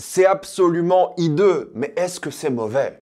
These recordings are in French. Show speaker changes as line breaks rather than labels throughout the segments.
C'est absolument hideux, mais est-ce que c'est mauvais?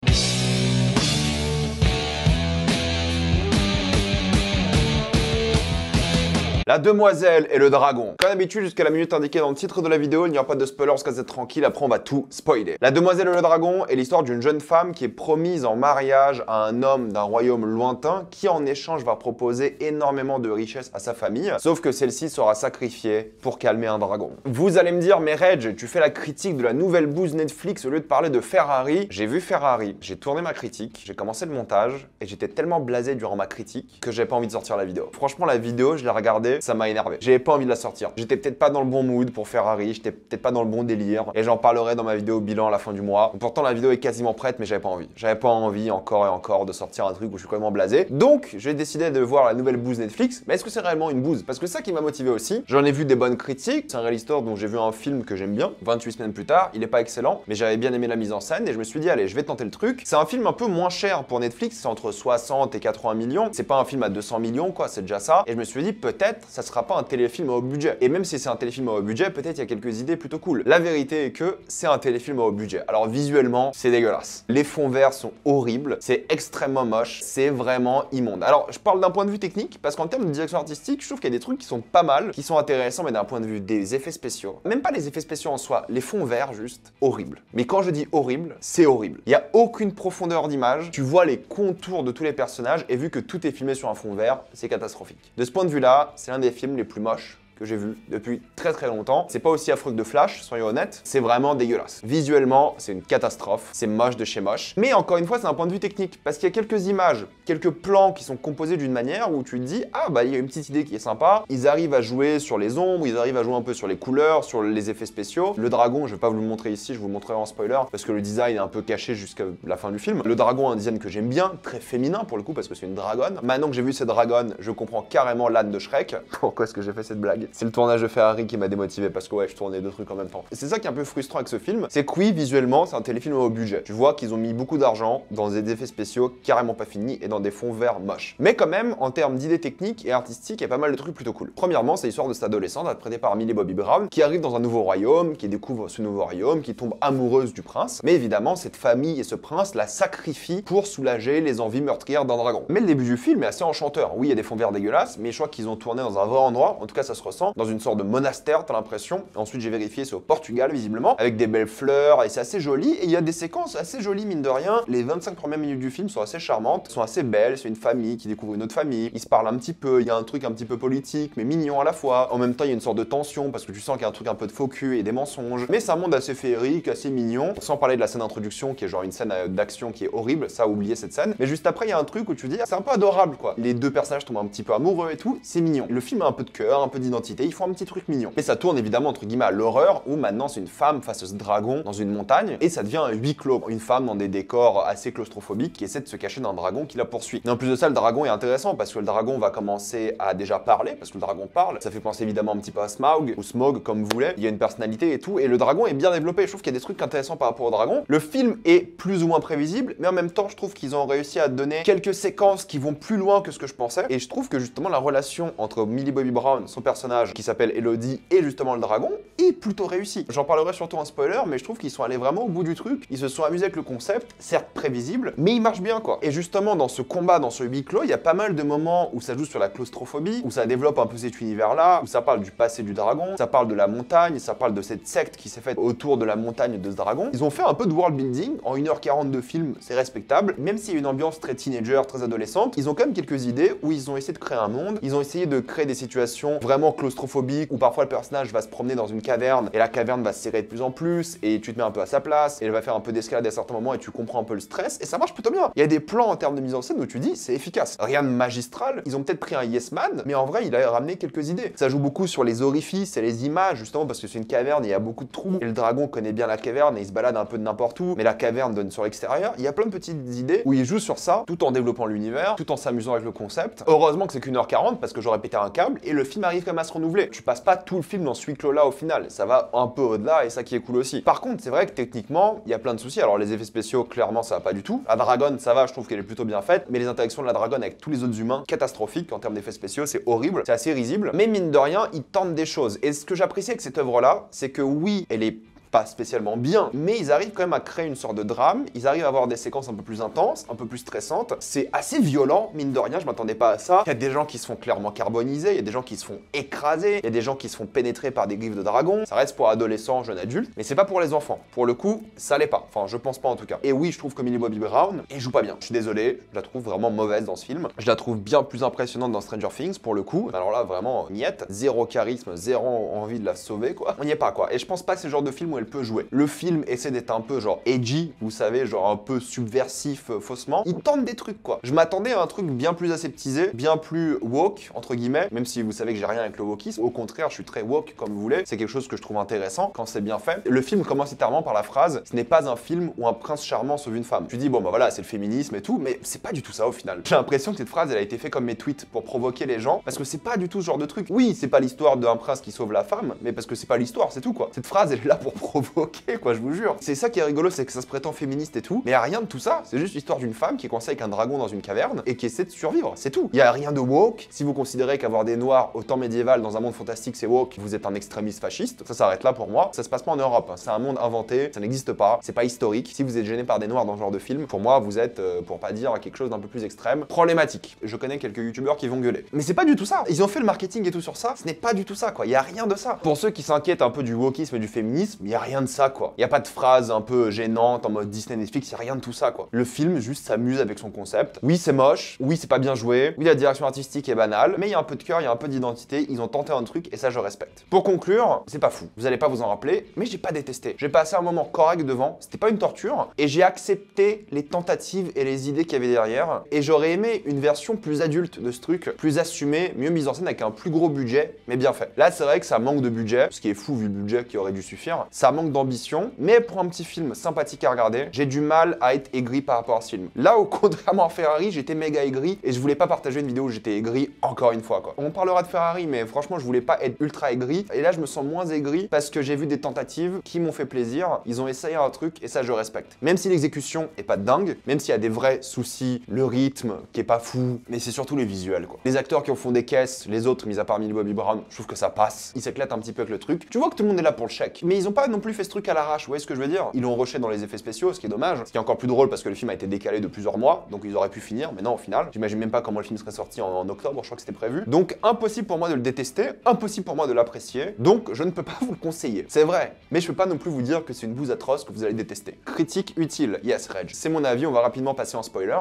La demoiselle et le dragon. Comme d'habitude, jusqu'à la minute indiquée dans le titre de la vidéo, il n'y aura pas de spoiler, parce que c'est tranquille, après on va tout spoiler. La demoiselle et le dragon est l'histoire d'une jeune femme qui est promise en mariage à un homme d'un royaume lointain qui en échange va proposer énormément de richesses à sa famille, sauf que celle-ci sera sacrifiée pour calmer un dragon. Vous allez me dire, mais Reg, tu fais la critique de la nouvelle bouse Netflix au lieu de parler de Ferrari. J'ai vu Ferrari, j'ai tourné ma critique, j'ai commencé le montage et j'étais tellement blasé durant ma critique que j'avais pas envie de sortir la vidéo. Franchement, la vidéo, je l'ai regardée, ça m'a énervé. J'avais pas envie de la sortir. J'étais peut-être pas dans le bon mood pour Ferrari, j'étais peut-être pas dans le bon délire et j'en parlerai dans ma vidéo bilan à la fin du mois. Pourtant la vidéo est quasiment prête mais j'avais pas envie. J'avais pas envie encore et encore de sortir un truc où je suis complètement blasé. Donc j'ai décidé de voir la nouvelle bouse Netflix. Mais est-ce que c'est réellement une bouse? Parce que c'est ça qui m'a motivé aussi. J'en ai vu des bonnes critiques. C'est un réalisateur dont j'ai vu un film que j'aime bien. 28 semaines plus tard, il est pas excellent, mais j'avais bien aimé la mise en scène et je me suis dit allez, je vais tenter le truc. C'est un film un peu moins cher pour Netflix, c'est entre 60 et 80 millions. C'est pas un film à 200 millions quoi, c'est déjà ça. Et je me suis dit peut-être ça sera pas un téléfilm à haut budget. Et même si c'est un téléfilm à haut budget, peut-être il y a quelques idées plutôt cool. La vérité est que c'est un téléfilm à haut budget. Alors visuellement, c'est dégueulasse. Les fonds verts sont horribles, c'est extrêmement moche, c'est vraiment immonde. Alors je parle d'un point de vue technique, parce qu'en termes de direction artistique, je trouve qu'il y a des trucs qui sont pas mal, qui sont intéressants, mais d'un point de vue des effets spéciaux, même pas les effets spéciaux en soi, les fonds verts juste, horribles. Mais quand je dis horrible, c'est horrible. Il n'y a aucune profondeur d'image, tu vois les contours de tous les personnages, et vu que tout est filmé sur un fond vert, c'est catastrophique. De ce point de vue-là, c'est l'un des films les plus moches que j'ai vu depuis très longtemps. C'est pas aussi affreux que de Flash, soyons honnêtes, c'est vraiment dégueulasse. Visuellement, c'est une catastrophe, c'est moche de chez moche. Mais encore une fois, c'est un point de vue technique, parce qu'il y a quelques images, quelques plans qui sont composés d'une manière où tu te dis, ah bah il y a une petite idée qui est sympa, ils arrivent à jouer sur les ombres, ils arrivent à jouer un peu sur les couleurs, sur les effets spéciaux. Le dragon, je vais pas vous le montrer ici, je vous le montrerai en spoiler, parce que le design est un peu caché jusqu'à la fin du film. Le dragon a un design que j'aime bien, très féminin pour le coup, parce que c'est une dragonne. Maintenant que j'ai vu cette dragonne, je comprends carrément l'âne de Shrek. Pourquoi est-ce que j'ai fait cette blague? C'est le tournage de Ferrari qui m'a démotivé parce que ouais, je tournais deux trucs en même temps. Et c'est ça qui est un peu frustrant avec ce film, c'est que oui, visuellement, c'est un téléfilm au budget. Tu vois qu'ils ont mis beaucoup d'argent dans des effets spéciaux carrément pas finis et dans des fonds verts moches. Mais quand même, en termes d'idées techniques et artistiques, il y a pas mal de trucs plutôt cool. Premièrement, c'est l'histoire de cette adolescente interprétée par Millie Bobby Brown qui arrive dans un nouveau royaume, qui découvre ce nouveau royaume, qui tombe amoureuse du prince. Mais évidemment, cette famille et ce prince la sacrifient pour soulager les envies meurtrières d'un dragon. Mais le début du film est assez enchanteur. Oui, il y a des fonds verts dégueulasses, mais je crois qu'ils ont tourné dans un vrai endroit. En tout cas, ça se ressent dans une sorte de monastère, t'as l'impression. Ensuite, j'ai vérifié, c'est au Portugal, visiblement, avec des belles fleurs, et c'est assez joli. Et il y a des séquences assez jolies, mine de rien. Les 25 premières minutes du film sont assez charmantes, sont assez belles. C'est une famille qui découvre une autre famille. Ils se parlent un petit peu, il y a un truc un petit peu politique, mais mignon à la fois. En même temps, il y a une sorte de tension, parce que tu sens qu'il y a un truc un peu de faux cul et des mensonges. Mais c'est un monde assez féerique, assez mignon. Sans parler de la scène d'introduction, qui est genre une scène d'action qui est horrible, ça, oubliez cette scène. Mais juste après, il y a un truc où tu dis, c'est un peu adorable, quoi. Les deux personnages tombent un petit peu amoureux et tout, c'est mignon. Le film a un peu de cœur, un peu d'identité, ils font un petit truc mignon. Mais ça tourne évidemment entre guillemets à l'horreur où maintenant c'est une femme face à ce dragon dans une montagne et ça devient un huis clos. Une femme dans des décors assez claustrophobiques qui essaie de se cacher d'un dragon qui la poursuit. Et en plus de ça, le dragon est intéressant parce que le dragon va commencer à déjà parler parce que le dragon parle. Ça fait penser évidemment un petit peu à Smaug ou Smog comme vous voulez. Il y a une personnalité et tout et le dragon est bien développé. Je trouve qu'il y a des trucs intéressants par rapport au dragon. Le film est plus ou moins prévisible mais en même temps je trouve qu'ils ont réussi à donner quelques séquences qui vont plus loin que ce que je pensais et je trouve que justement la relation entre Millie Bobby Brown, son personnage qui s'appelle Elodie et justement le dragon est plutôt réussi. J'en parlerai surtout en spoiler, mais je trouve qu'ils sont allés vraiment au bout du truc. Ils se sont amusés avec le concept, certes prévisible, mais il marche bien quoi. Et justement dans ce combat, dans ce huis clos, il y a pas mal de moments où ça joue sur la claustrophobie, où ça développe un peu cet univers-là, où ça parle du passé du dragon, ça parle de la montagne, ça parle de cette secte qui s'est faite autour de la montagne de ce dragon. Ils ont fait un peu de world building, en 1h40 de film, c'est respectable, même s'il y a une ambiance très teenager, très adolescente, ils ont quand même quelques idées où ils ont essayé de créer un monde, ils ont essayé de créer des situations vraiment claustrophobiques, où parfois le personnage va se promener dans une caverne, et la caverne va se serrer de plus en plus, et tu te mets un peu à sa place, et elle va faire un peu d'escalade à certains moments, et tu comprends un peu le stress, et ça marche plutôt bien. Il y a des plans en termes de mise en scène où tu dis, c'est efficace. Rien de magistral, ils ont peut-être pris un Yes Man, mais en vrai, il a ramené quelques idées. Ça joue beaucoup sur les orifices et les images, justement, parce que c'est une caverne, et il y a beaucoup de trous, et le dragon connaît bien la caverne, et il se balade un peu de n'importe où, mais la caverne donne sur l'extérieur. Il y a plein de petites idées où il joue sur ça, tout en développant l'univers, tout en s'amusant avec le concept. Heureusement que c'est qu'1h40, parce que j'aurais pété un câble, et le film arrive quand même à se renouveler. Tu passes pas tout le film dans ce huis clos-là au final, ça va un peu au-delà, et ça qui est cool aussi. Par contre, c'est vrai que techniquement, il y a plein de soucis. Alors les effets spéciaux, clairement, ça va pas du tout. La dragonne, ça va, je trouve qu'elle est plutôt bien faite, mais les interactions de la dragonne avec tous les autres humains, catastrophiques en termes d'effets spéciaux, c'est horrible, c'est assez risible. Mais mine de rien, ils tentent des choses. Et ce que j'apprécie avec cette œuvre-là, c'est que oui, elle est pas spécialement bien, mais ils arrivent quand même à créer une sorte de drame, ils arrivent à avoir des séquences un peu plus intenses, un peu plus stressantes. C'est assez violent, mine de rien, je m'attendais pas à ça. Il y a des gens qui se font clairement carboniser, il y a des gens qui se font écraser, il y a des gens qui se font pénétrer par des griffes de dragon. Ça reste pour adolescents, jeunes adultes, mais c'est pas pour les enfants. Pour le coup, ça l'est pas. Enfin, je pense pas en tout cas. Et oui, je trouve que Millie Bobby Brown, elle joue pas bien. Je suis désolé, je la trouve vraiment mauvaise dans ce film. Je la trouve bien plus impressionnante dans Stranger Things pour le coup. Alors là, vraiment, niette. Zéro charisme, zéro envie de la sauver, quoi. On n'y est pas, quoi. Et je pense pas que c'est le genre de film où elle peut jouer. Le film essaie d'être un peu genre edgy, vous savez, genre un peu subversif faussement. Il tente des trucs, quoi. Je m'attendais à un truc bien plus aseptisé, bien plus woke, entre guillemets, même si vous savez que j'ai rien avec le wokisme. Au contraire, je suis très woke, comme vous voulez. C'est quelque chose que je trouve intéressant quand c'est bien fait. Le film commence littéralement par la phrase: ce n'est pas un film où un prince charmant sauve une femme. Tu dis, bon, bah voilà, c'est le féminisme et tout, mais c'est pas du tout ça au final. J'ai l'impression que cette phrase, elle a été faite comme mes tweets pour provoquer les gens, parce que c'est pas du tout ce genre de truc. Oui, c'est pas l'histoire d'un prince qui sauve la femme, mais parce que c'est pas l'histoire, c'est tout, quoi. Cette phrase, elle est là pour provoquer, quoi, je vous jure. C'est ça qui est rigolo, c'est que ça se prétend féministe et tout, mais y a rien de tout ça. C'est juste l'histoire d'une femme qui est coincée avec un dragon dans une caverne et qui essaie de survivre, c'est tout. Y a rien de woke. Si vous considérez qu'avoir des noirs au temps médiéval dans un monde fantastique c'est woke, vous êtes un extrémiste fasciste. Ça s'arrête là pour moi. Ça se passe pas en Europe, hein. C'est un monde inventé, ça n'existe pas, c'est pas historique. Si vous êtes gêné par des noirs dans ce genre de film, pour moi vous êtes, pour pas dire quelque chose d'un peu plus extrême, problématique. Je connais quelques youtubeurs qui vont gueuler. Mais c'est pas du tout ça. Ils ont fait le marketing et tout sur ça, ce n'est pas du tout ça, quoi. Y a rien de ça. Pour ceux qui s'inquiètent un peu du wokisme et du féminisme, y a rien de ça, quoi. Y a pas de phrase un peu gênante en mode Disney, Netflix, y a rien de tout ça, quoi. Le film juste s'amuse avec son concept. Oui, c'est moche, oui, c'est pas bien joué, oui, la direction artistique est banale, mais il y a un peu de cœur, il y a un peu d'identité, ils ont tenté un truc et ça je respecte. Pour conclure, c'est pas fou, vous allez pas vous en rappeler, mais j'ai pas détesté. J'ai passé un moment correct devant, c'était pas une torture, et j'ai accepté les tentatives et les idées qu'il y avait derrière, et j'aurais aimé une version plus adulte de ce truc, plus assumée, mieux mise en scène avec un plus gros budget, mais bien fait. Là, c'est vrai que ça manque de budget, ce qui est fou vu le budget qui aurait dû suffire, ça manque d'ambition, mais pour un petit film sympathique à regarder, j'ai du mal à être aigri par rapport à ce film. Là, contrairement à Ferrari, j'étais méga aigri, et je voulais pas partager une vidéo où j'étais aigri encore une fois, quoi. On parlera de Ferrari, mais franchement, je voulais pas être ultra aigri, et là, je me sens moins aigri parce que j'ai vu des tentatives qui m'ont fait plaisir, ils ont essayé un truc, et ça, je respecte. Même si l'exécution est pas dingue, même s'il y a des vrais soucis, le rythme qui est pas fou, mais c'est surtout les visuels, quoi. Les acteurs qui en font des caisses, les autres, mis à part Millie Bobby Brown, je trouve que ça passe. Ils s'éclatent un petit peu avec le truc. Tu vois que tout le monde est là pour le chèque, mais ils ont pas non plus fait ce truc à l'arrache, vous voyez ce que je veux dire? Ils l'ont rushé dans les effets spéciaux, ce qui est dommage, ce qui est encore plus drôle parce que le film a été décalé de plusieurs mois, donc ils auraient pu finir, mais non, au final, j'imagine même pas comment le film serait sorti en octobre, je crois que c'était prévu. Donc impossible pour moi de le détester, impossible pour moi de l'apprécier, donc je ne peux pas vous le conseiller. C'est vrai, mais je peux pas non plus vous dire que c'est une bouse atroce que vous allez détester. Critique utile, yes Reg. C'est mon avis, on va rapidement passer en spoiler.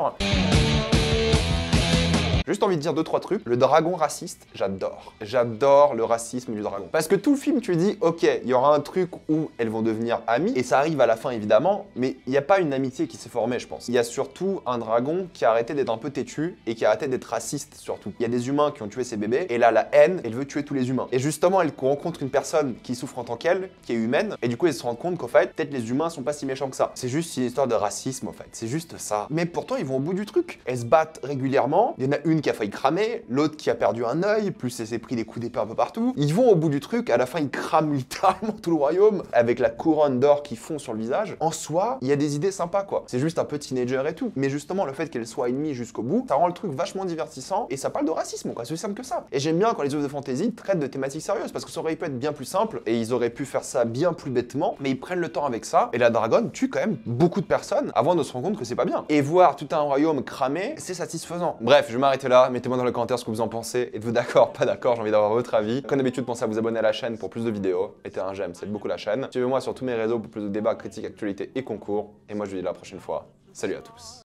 Juste envie de dire 2-3 trucs. Le dragon raciste, j'adore. J'adore le racisme du dragon. Parce que tout le film, tu dis, ok, il y aura un truc où elles vont devenir amies, et ça arrive à la fin évidemment, mais il n'y a pas une amitié qui s'est formée, je pense. Il y a surtout un dragon qui a arrêté d'être un peu têtu, et qui a arrêté d'être raciste surtout. Il y a des humains qui ont tué ses bébés, et là, la haine, elle veut tuer tous les humains. Et justement, elle rencontre une personne qui souffre en tant qu'elle, qui est humaine, et du coup, elle se rend compte qu'en fait, peut-être les humains sont pas si méchants que ça. C'est juste une histoire de racisme, en fait. C'est juste ça. Mais pourtant, ils vont au bout du truc. Elles se battent régulièrement. Il y en a une qui a failli cramer, l'autre qui a perdu un œil, plus elle s'est pris des coups d'épée un peu partout. Ils vont au bout du truc, à la fin ils crament littéralement tout le royaume, avec la couronne d'or qu'ils font sur le visage. En soi, il y a des idées sympas quoi. C'est juste un peu teenager et tout. Mais justement, le fait qu'elle soit ennemie jusqu'au bout, ça rend le truc vachement divertissant et ça parle de racisme quoi, c'est aussi simple que ça. Et j'aime bien quand les œuvres de fantasy traitent de thématiques sérieuses, parce que ça aurait pu être bien plus simple et ils auraient pu faire ça bien plus bêtement, mais ils prennent le temps avec ça et la dragonne tue quand même beaucoup de personnes avant de se rendre compte que c'est pas bien. Et voir tout un royaume cramé, c'est satisfaisant. Bref, je vais m'arrêter là, mettez-moi dans les commentaires ce que vous en pensez. Êtes-vous d'accord, pas d'accord, j'ai envie d'avoir votre avis. Comme d'habitude, pensez à vous abonner à la chaîne pour plus de vidéos. Mettez un j'aime, ça aide beaucoup la chaîne. Suivez-moi sur tous mes réseaux pour plus de débats, critiques, actualités et concours. Et moi je vous dis à la prochaine fois. Salut à tous.